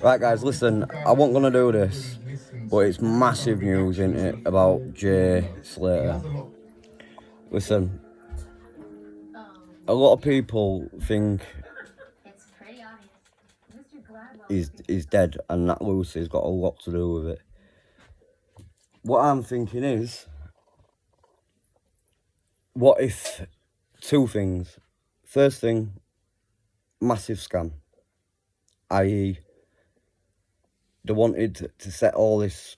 Right, guys, listen, I wasn't going to do this, but it's massive news, isn't it, about Jay Slater. Listen, a lot of people think he's dead and that Lucy's got a lot to do with it. What I'm thinking is, what if two things? First thing, massive scam, i.e. they wanted to set all this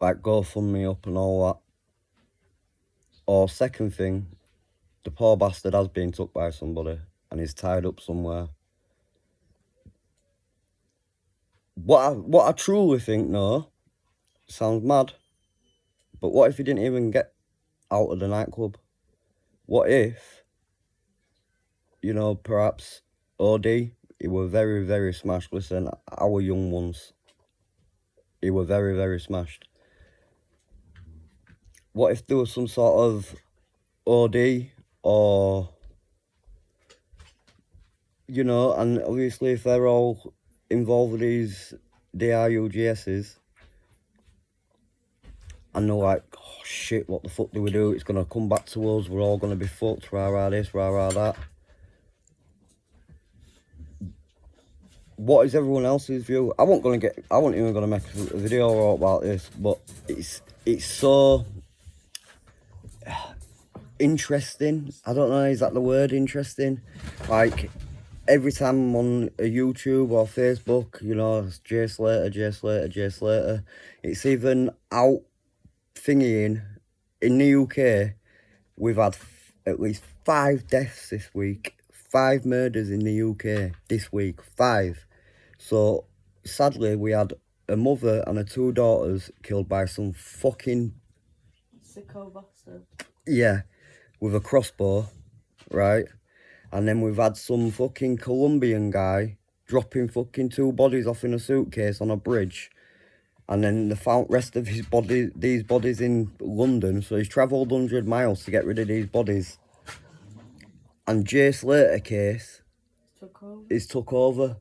like GoFundMe up and all that. Or second thing, the poor bastard has been took by somebody and is tied up somewhere. What I truly think, no, sounds mad, but what if he didn't even get out of the nightclub? What if, perhaps OD, he were very, very smashed. Listen, our young ones, he were very, very smashed. What if there was some sort of OD or, and obviously if they're all involved with these DRUGSs, and they're like, oh shit, what the fuck do we do? It's going to come back to us, we're all going to be fucked, rah this, rah that. What is everyone else's view? I wasn't even going to make a video about this, but it's so interesting. I don't know, is that the word, interesting? Like, every time I'm on a YouTube or Facebook, it's Jay Slater. It's even out thingying in the UK. We've had at least 5 deaths this week. 5 murders in the UK this week. 5. So, sadly, we had a mother and her 2 daughters killed by some fucking... sicko bastard. Yeah, with a crossbow, right? And then we've had some fucking Colombian guy dropping fucking 2 bodies off in a suitcase on a bridge. And then they found rest of these bodies in London. So he's travelled 100 miles to get rid of these bodies. And Jay Slater case is took over.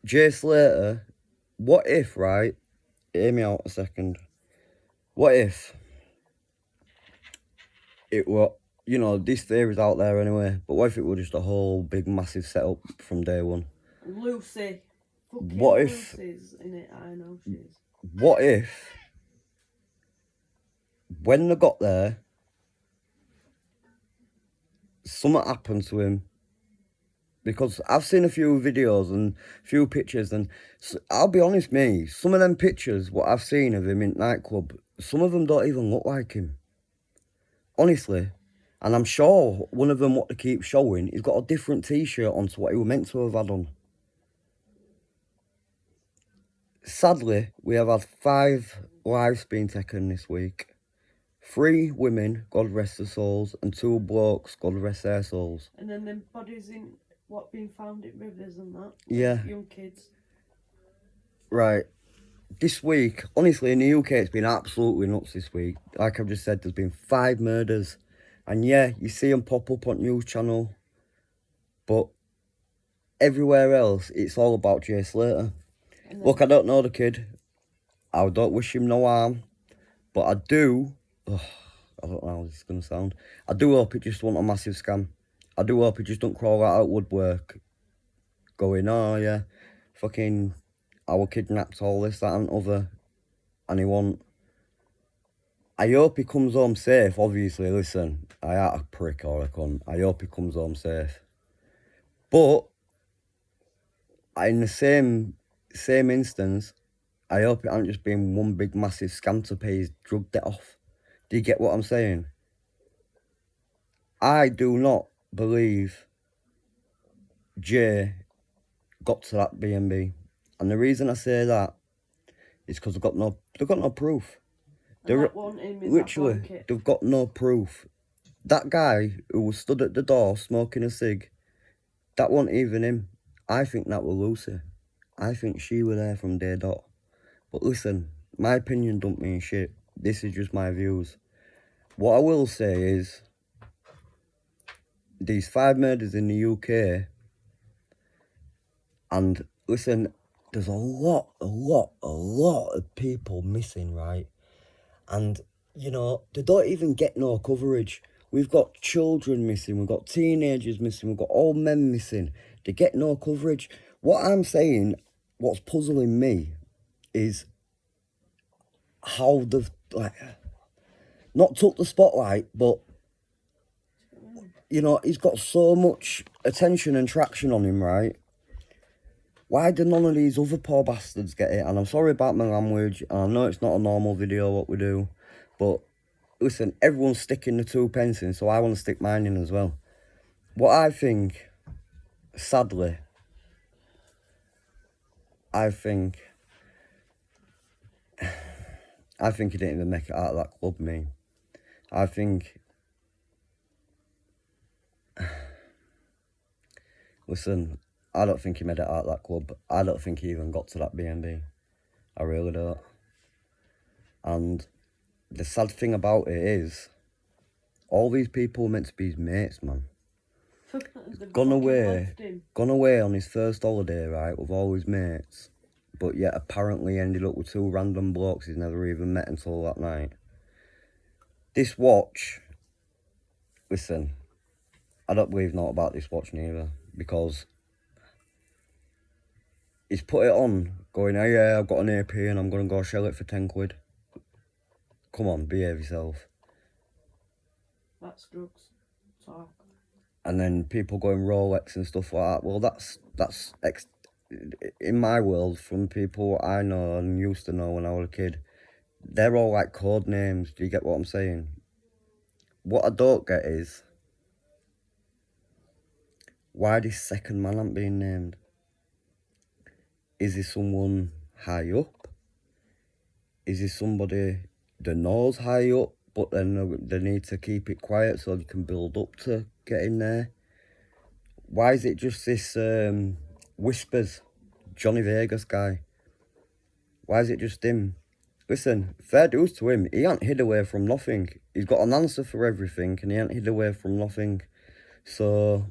Jay Slater, what if, right? Hear me out a second. What if it were, this theory's out there anyway, but what if it were just a whole big massive setup from day one? Lucy. Fucking What if... Lucy's in it, I know she is. What if, when they got there, something happened to him? Because I've seen a few videos and a few pictures, and I'll be honest, me, some of them pictures, what I've seen of him in nightclub, some of them don't even look like him. Honestly. And I'm sure one of them, what they keep showing, he's got a different t-shirt on to what he was meant to have had on. Sadly, we have had 5 lives being taken this week. 3 women, God rest their souls, and 2 blokes, God rest their souls. And then them bodies in being found in rivers and that. Yeah. Young kids. Right. This week, honestly, in the UK, it's been absolutely nuts this week. Like I've just said, there's been 5 murders. And yeah, you see them pop up on news channel. But everywhere else, it's all about Jay Slater. Look, I don't know the kid. I don't wish him no harm. But I do... I don't know how this is going to sound. I do hope it just wasn't a massive scam. I do hope it just don't crawl out of woodwork. Going, oh yeah, fucking... I was kidnapped, all this, that and other. And he won't. I hope he comes home safe, obviously. Listen, I ain't a prick or a cunt. I hope he comes home safe. But, in the same instance, I hope it ain't just been one big massive scam to pay his drug debt off. Do you get what I'm saying? I do not believe Jay got to that B&B. And the reason I say that is because they've got no proof. Literally, they've got no proof. That guy who was stood at the door smoking a cig, that wasn't even him. I think that was Lucy. I think she was there from day dot. But listen, my opinion don't mean shit. This is just my views. What I will say is, these 5 murders in the UK, and listen, there's a lot of people missing, right? And, you know, they don't even get no coverage. We've got children missing, we've got teenagers missing, we've got old men missing. They get no coverage. What I'm saying, what's puzzling me, is how they've, like, not took the spotlight, but, you know, he's got so much attention and traction on him, right? Why do none of these other poor bastards get it? And I'm sorry about my language, and I know it's not a normal video what we do, but listen, everyone's sticking the 2 pence in, so I want to stick mine in as well. What I think, sadly, I think he didn't even make it out of that club, me. I think, listen, I don't think he made it out of that club. I don't think he even got to that B&B. I really don't. And the sad thing about it is, all these people are meant to be his mates, man. They've Gone fucking away, left him. on his first holiday, right, with all his mates, but yet apparently ended up with 2 random blokes he's never even met until that night. This watch, listen, I don't believe not about this watch neither, because he's put it on, going, oh yeah, I've got an AP and I'm going to go sell it for 10 quid. Come on, behave yourself. That's drugs. Talk. And then people going Rolex and stuff like that. Well, that's in my world, from people I know and used to know when I was a kid, they're all like code names. Do you get what I'm saying? What I don't get is why this second man ain't being named. Is he someone high up? Is he somebody that knows high up, but then they need to keep it quiet so they can build up to get in there? Why is it just this Whispers, Johnny Vegas guy? Why is it just him? Listen, fair dues to him. He ain't hid away from nothing. He's got an answer for everything, and he ain't hid away from nothing. So,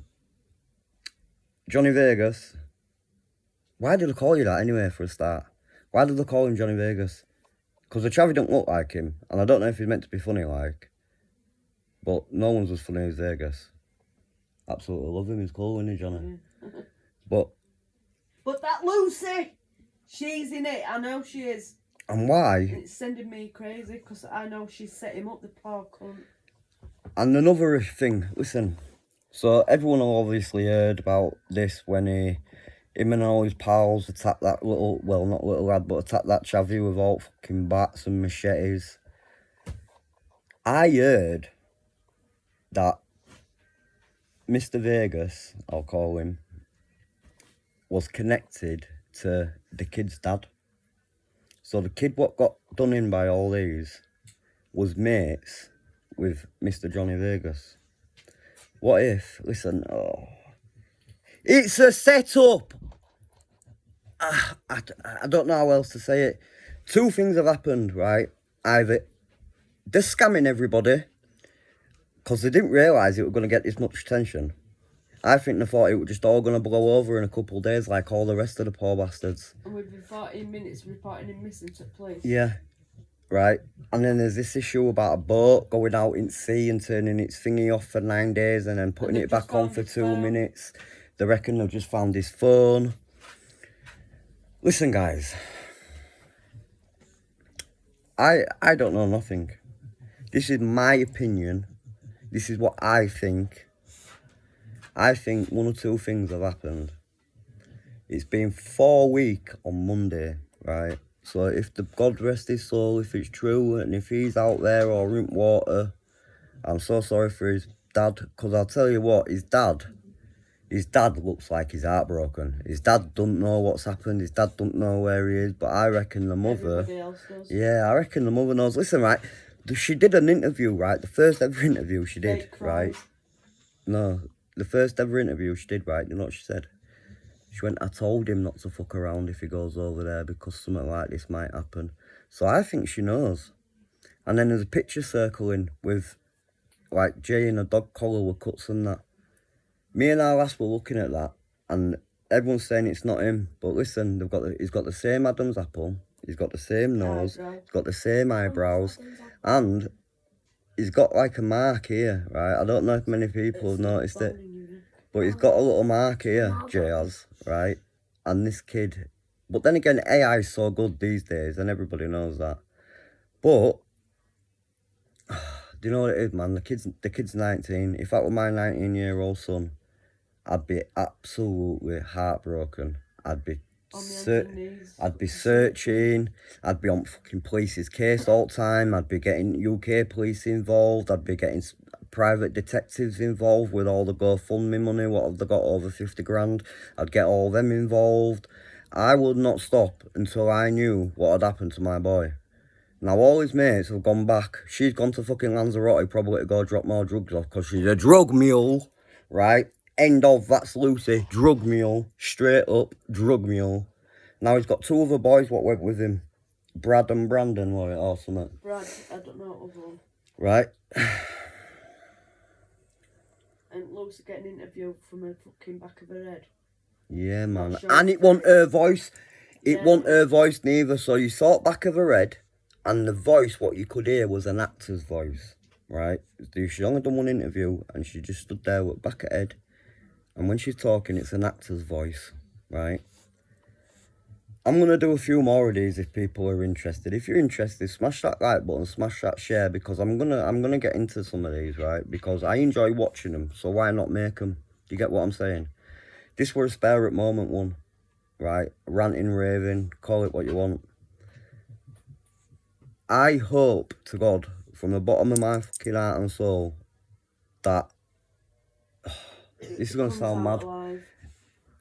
Johnny Vegas, why did they call you that anyway for a start? Why did they call him Johnny Vegas? Because the Chavi don't look like him, and I don't know if he's meant to be funny like, but no one's as funny as Vegas. Absolutely love him, he's cool, isn't he, Johnny? But that Lucy, she's in it. I know she is. And why? And it's sending me crazy because I know she's set him up, the poor cunt. And another thing, listen. So everyone will obviously heard about this when him and all his pals attacked that little, well, not little lad, but attacked that Chavi with all fucking bats and machetes. I heard that Mr. Vegas, I'll call him, was connected to the kid's dad. So the kid what got done in by all these was mates with Mr. Johnny Vegas. What if, listen, oh, it's a setup. I don't know how else to say it. 2 things have happened, right? Either they're scamming everybody because they didn't realise it was going to get this much attention. I think they thought it was just all going to blow over in a couple of days like all the rest of the poor bastards. And within 14 minutes reporting him missing took place. Yeah, right. And then there's this issue about a boat going out in sea and turning its thingy off for 9 days and then putting it back on for 2 minutes. They reckon they've just found his phone. Listen, guys. I don't know nothing. This is my opinion. This is what I think. I think 1 or 2 things have happened. It's been 4 weeks on Monday, right? So if the God rest his soul, if it's true, and if he's out there or in water, I'm so sorry for his dad. Because I'll tell you what, his dad looks like he's heartbroken. His dad don't know what's happened. His dad don't know where he is. But I reckon the mother... Everybody else does. Yeah, I reckon the mother knows. Listen, right, she did an interview, right? The first ever interview she did, right? No, the first ever interview she did, right? You know what she said? She went, I told him not to fuck around if he goes over there because something like this might happen. So I think she knows. And then there's a picture circling with, like, Jay in a dog collar with cuts and that. Me and our lass were looking at that, and everyone's saying it's not him, but listen, he's got the same Adam's apple, he's got the same nose, he's got the same eyebrows, and he's got like a mark here, right? I don't know if many people have noticed it, but he's got a little mark here, Jay has, right? And this kid, but then again, AI is so good these days, and everybody knows that. But do you know what it is, man? The kid's 19. If that were my 19-year-old son, I'd be absolutely heartbroken. I'd be searching. I'd be on fucking police's case all the time. I'd be getting UK police involved. I'd be getting private detectives involved with all the GoFundMe money. What have they got, over 50 grand? I'd get all them involved. I would not stop until I knew what had happened to my boy. Now all his mates have gone back. She's gone to fucking Lanzarote probably to go drop more drugs off because she's a drug mule, right? End of, that's Lucy, drug mule, straight up drug mule. Now he's got two other boys what went with him, Brad and Brandon, or something. Brad, I don't know what other one. Right. And Lucy getting an interview from her fucking back of her head. Yeah, man. Sure. And it wasn't her voice. It wasn't her voice neither. So you saw it back of her head, and the voice, what you could hear was an actor's voice, right? She only done one interview, and she just stood there with back of her head. And when she's talking, it's an actor's voice, right? I'm going to do a few more of these if people are interested. If you're interested, smash that like button, smash that share, because I'm gonna get into some of these, right? Because I enjoy watching them, so why not make them? Do you get what I'm saying? This were a spare at moment one, right? Ranting, raving, call it what you want. I hope to God, from the bottom of my fucking heart and soul, that this is going to sound mad. Alive.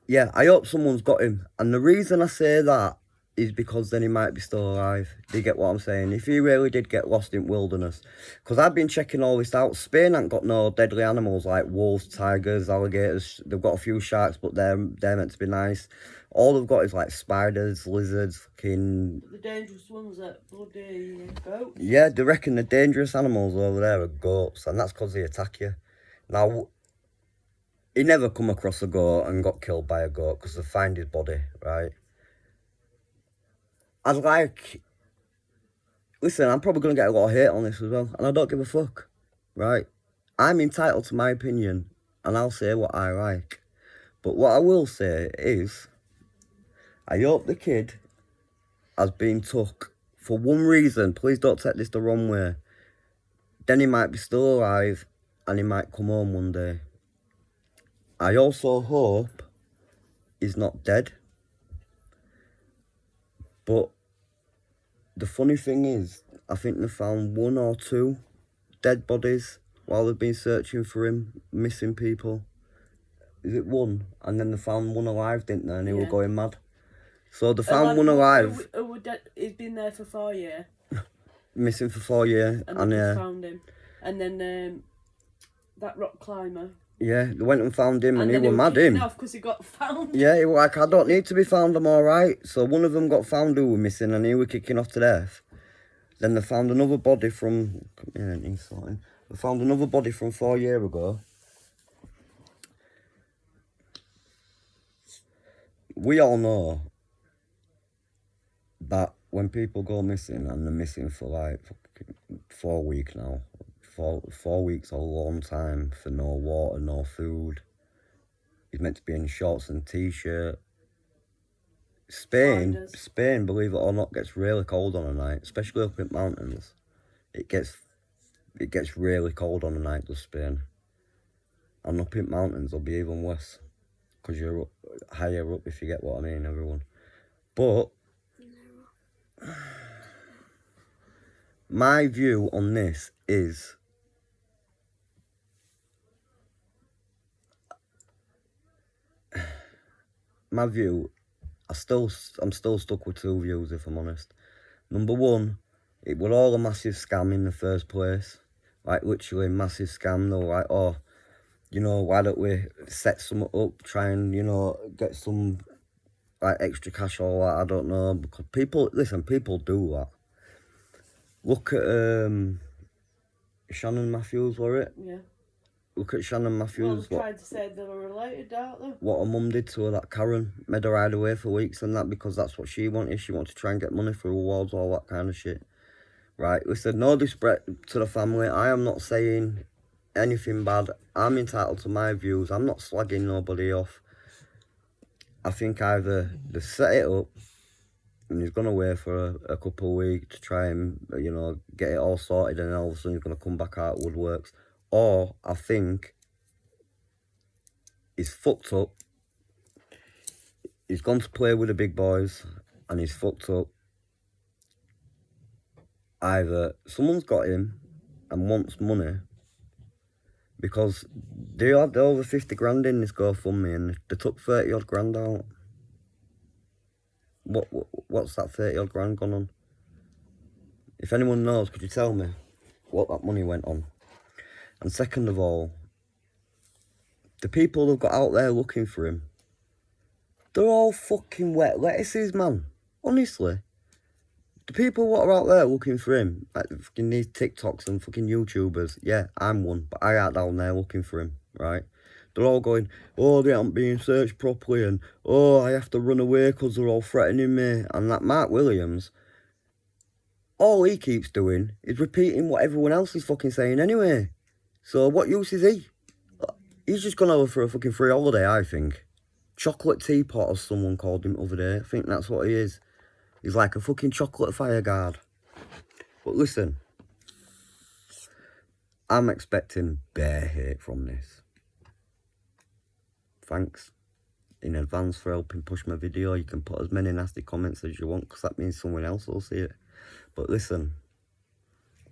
Yeah, I hope someone's got him. And the reason I say that is because then he might be still alive. Do you get what I'm saying? If he really did get lost in wilderness. Because I've been checking all this out. Spain ain't got no deadly animals like wolves, tigers, alligators. They've got a few sharks, but they're meant to be nice. All they've got is like spiders, lizards, fucking... The dangerous ones are bloody goats. Yeah, they reckon the dangerous animals over there are goats. And that's because they attack you. Now... He never come across a goat and got killed by a goat because they find his body, right? I'd like... Listen, I'm probably going to get a lot of hate on this as well, and I don't give a fuck, right? I'm entitled to my opinion, and I'll say what I like. But what I will say is, I hope the kid has been took for one reason. Please don't take this the wrong way. Then he might be still alive, and he might come home one day. I also hope he's not dead. But the funny thing is, I think they found 1 or 2 dead bodies while they've been searching for him, missing people. Is it 1? And then they found 1 alive, didn't they? And they were going mad. So they found 1 alive. He's been there for 4 years. Missing for 4 years. And they found him. And then that rock climber. Yeah, they went and found him and he were mad him. Off because he got found. Yeah, he was like, I don't need to be found, I'm alright. So one of them got found who were missing and he was kicking off to death. Then they found another body from... Yeah, he's sorting. They found another body from 4 years ago. We all know that when people go missing and they're missing for like 4 weeks now, 4 weeks a long time for no water, no food. He's meant to be in shorts and t-shirt. Spain, believe it or not, gets really cold on a night, especially up in mountains. It gets really cold on a night, does Spain. And up in mountains, it'll be even worse. Because you're higher up, if you get what I mean, everyone. But my view on this is I'm still stuck with 2 views, if I'm honest. Number 1, it was all a massive scam in the first place. Like, literally a massive scam. They were like, oh, you know, why don't we set something up, try and, you know, get some, like, extra cash or what, I don't know. Because people do that. Look at, Shannon Matthews, were it? Yeah. Look at Shannon Well, Matthews. trying to say they were related, aren't they? What her mum did to her, that Karen, made her hide away for weeks and that because that's what she wanted. She wanted to try and get money for awards, all that kind of shit. Right, listen, no disrespect to the family. I am not saying anything bad. I'm entitled to my views. I'm not slagging nobody off. I think either they set it up and he's gone away for a couple of weeks to try and, you know, get it all sorted, and then all of a sudden he's going to come back out of woodworks. Or I think he's fucked up. He's gone to play with the big boys and he's fucked up. Either someone's got him and wants money, because they had over 50 grand in this GoFundMe and they took 30 odd grand out. What's that 30 odd grand gone on? If anyone knows, could you tell me what that money went on? And second of all, the people who've got out there looking for him, they're all fucking wet lettuces, man. Honestly. The people what are out there looking for him, like fucking these TikToks and fucking YouTubers, yeah, I'm one, but I ain't down there looking for him, right? They're all going, oh, they aren't being searched properly, and oh, I have to run away because they're all threatening me. And that Mark Williams, all he keeps doing is repeating what everyone else is fucking saying anyway. So what use is he? He's just gone over for a fucking free holiday, I think. Chocolate teapot, as someone called him the other day. I think that's what he is. He's like a fucking chocolate fire guard. But listen, I'm expecting bare hate from this. Thanks in advance for helping push my video. You can put as many nasty comments as you want, because that means someone else will see it. But listen,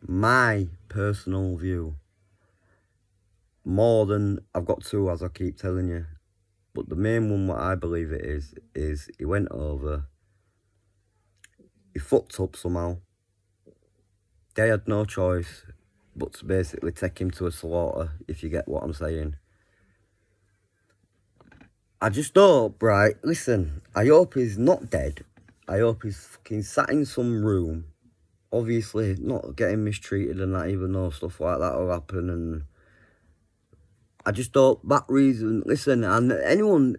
my personal view, more than I've got two, as I keep telling you, but the main one, what I believe it is he went over, he fucked up somehow. They had no choice but to basically take him to a slaughter, if you get what I'm saying. I just hope, right, listen, I hope he's not dead. I hope he's fucking sat in some room, obviously not getting mistreated and that, even though stuff like that will happen. And I just hope that reason, listen, and anyone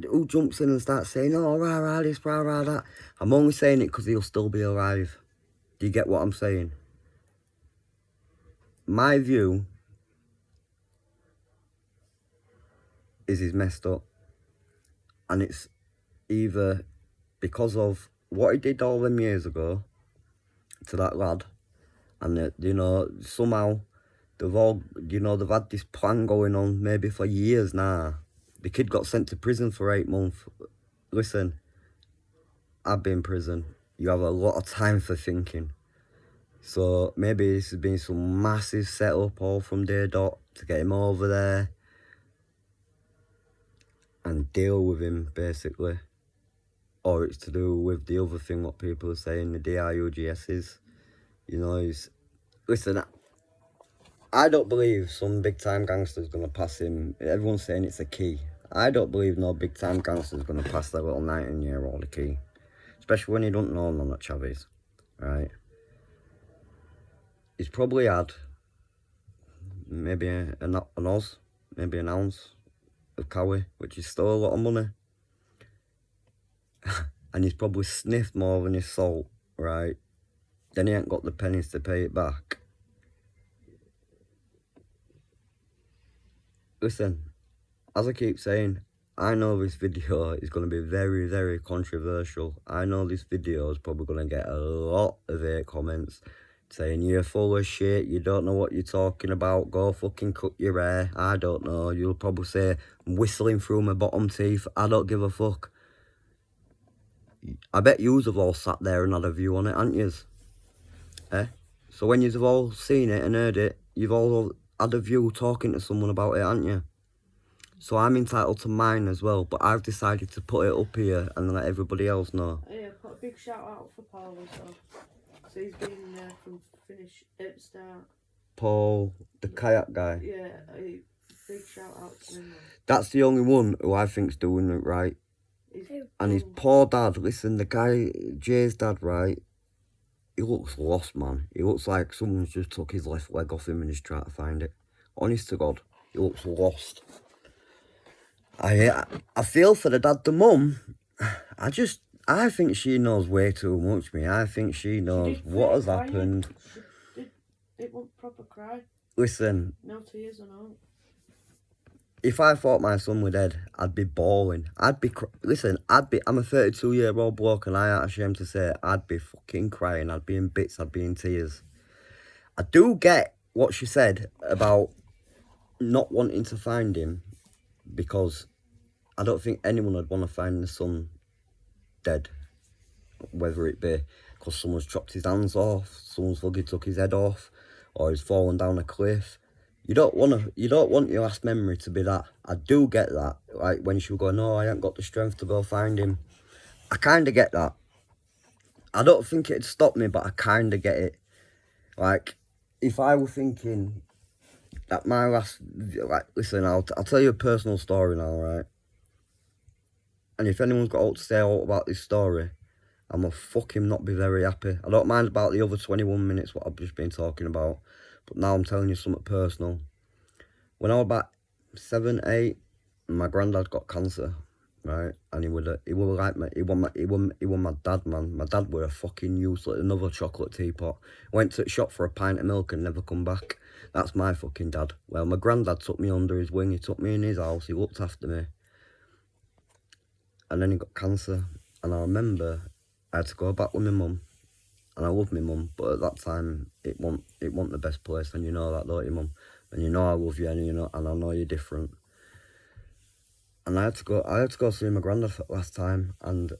who jumps in and starts saying, oh, rah, this, rah, that, I'm only saying it because he'll still be alive. Do you get what I'm saying? My view is he's messed up. And it's either because of what he did all them years ago to that lad, and that, you know, somehow they've all, you know, they've had this plan going on maybe for years now. The kid got sent to prison for 8 months. Listen, I've been in prison. You have a lot of time for thinking. So maybe this has been some massive setup all from day dot to get him over there and deal with him, basically. Or it's to do with the other thing what people are saying, the DIUGSs. You know, he's... Listen, I don't believe some big time gangster's going to pass him. Everyone's saying it's a key. I don't believe no big time gangster's going to pass that little 19-year-old a key. Especially when you don't know none of Chavez, right? He's probably had maybe an oz, maybe an ounce of Cowie, which is still a lot of money. And he's probably sniffed more than his salt, right? Then he ain't got the pennies to pay it back. Listen, as I keep saying, I know this video is going to be very, very controversial. I know this video is probably going to get a lot of hate comments saying you're full of shit, you don't know what you're talking about, go fucking cut your hair. I don't know. You'll probably say I'm whistling through my bottom teeth. I don't give a fuck. I bet yous have all sat there and had a view on it, haven't yous? Eh? So when yous have all seen it and heard it, you've all had a view talking to someone about it, haven't you? So I'm entitled to mine as well, but I've decided to put it up here and let everybody else know. Yeah, put a big shout out for Paul as well. So he's been in there from finish at start. Paul, the kayak guy. Yeah, a big shout out to him. That's the only one who I think's doing it right. And his poor dad, listen, the guy, Jay's dad, right? He looks lost, man. He looks like someone's just took his left leg off him and is trying to find it. Honest to God. He looks lost. I feel for the dad. The mum, I think she knows way too much, me. I think she knows what has happened. It won't proper cry. Listen. No tears or no. If I thought my son were dead, I'd be bawling. I'm a 32-year-old bloke, and I ain't ashamed to say it, I'd be fucking crying. I'd be in bits. I'd be in tears. I do get what she said about not wanting to find him, because I don't think anyone would want to find the son dead, whether it be because someone's chopped his hands off, someone's fucking took his head off, or he's fallen down a cliff. You don't want your last memory to be that. I do get that. Like when she was going, no, I ain't got the strength to go find him. I kind of get that. I don't think it'd stop me, but I kind of get it. Like, if I were thinking that my last, like, listen, I'll tell you a personal story now, right? And if anyone's got out to say out about this story, I'm gonna fucking not be very happy. I don't mind about the other 21 minutes what I've just been talking about, but now I'm telling you something personal. When I was about 7, 8, my granddad got cancer, right? And he was like me. He was my dad, man. My dad were a fucking useless, another chocolate teapot. Went to the shop for a pint of milk and never come back. That's my fucking dad. Well, my granddad took me under his wing. He took me in his house. He looked after me. And then he got cancer. And I remember I had to go back with my mum. And I love my mum, but at that time it wasn't the best place, and you know that, don't you, mum? And you know I love you, and I know you're different. And I had to go see my granddad for the last time, and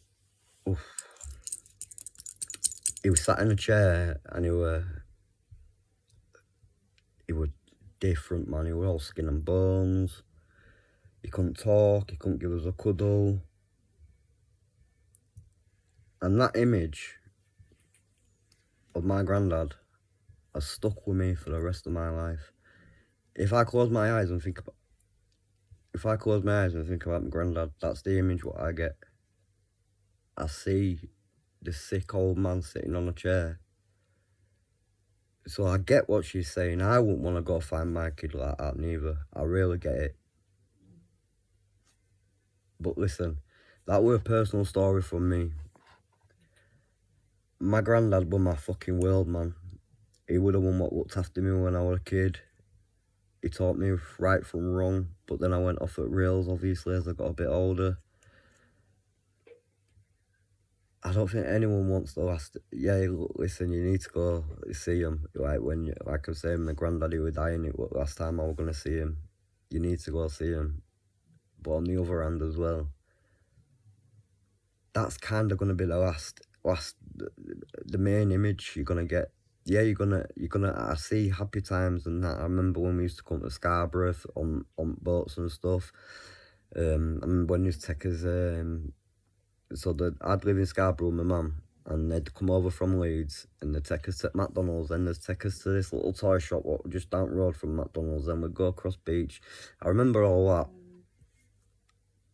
he was sat in a chair, and he was different, man. He was all skin and bones. He couldn't talk. He couldn't give us a cuddle. And that image of my granddad has stuck with me for the rest of my life. If I close my eyes and think about my granddad, that's the image what I get. I see the sick old man sitting on a chair. So I get what she's saying. I wouldn't want to go find my kid like that neither. I really get it. But listen, that were a personal story from me. My granddad was my fucking world, man. He would have one what looked after me when I was a kid. He taught me right from wrong, but then I went off at rails, obviously, as I got a bit older. I don't think anyone wants the last... Yeah, look, listen, you need to go see him. Like I was saying, my granddaddy was dying. It was last time I was going to see him. You need to go see him. But on the other hand as well, that's kind of going to be the main image you're going to get. Yeah, you're gonna. I see happy times and that. I remember when we used to come to Scarborough on boats and stuff. I remember when they used to take us. I'd live in Scarborough with my mum, and they'd come over from Leeds, and they'd take us to McDonald's, and they'd take us to this little toy shop just down the road from McDonald's, and we'd go across beach. I remember all that.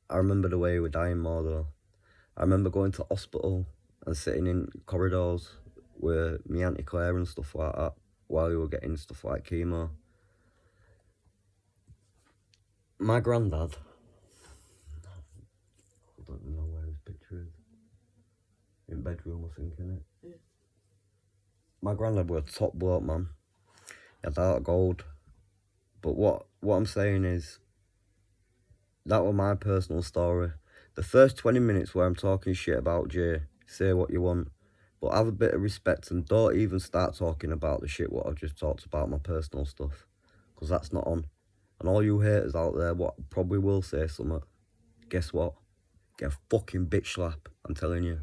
I remember the way we were dying more though. I remember going to hospital and sitting in corridors with me Auntie Claire and stuff like that while we were getting stuff like chemo. My granddad, I don't know where his picture is. In bedroom, I think, innit? Yeah. My granddad was a top bloke, man. He had heart of gold. But what I'm saying is, that was my personal story. The first 20 minutes where I'm talking shit about Jay, say what you want, but have a bit of respect and don't even start talking about the shit what I've just talked about, my personal stuff. Because that's not on. And all you haters out there what probably will say something, guess what? Get a fucking bitch slap, I'm telling you.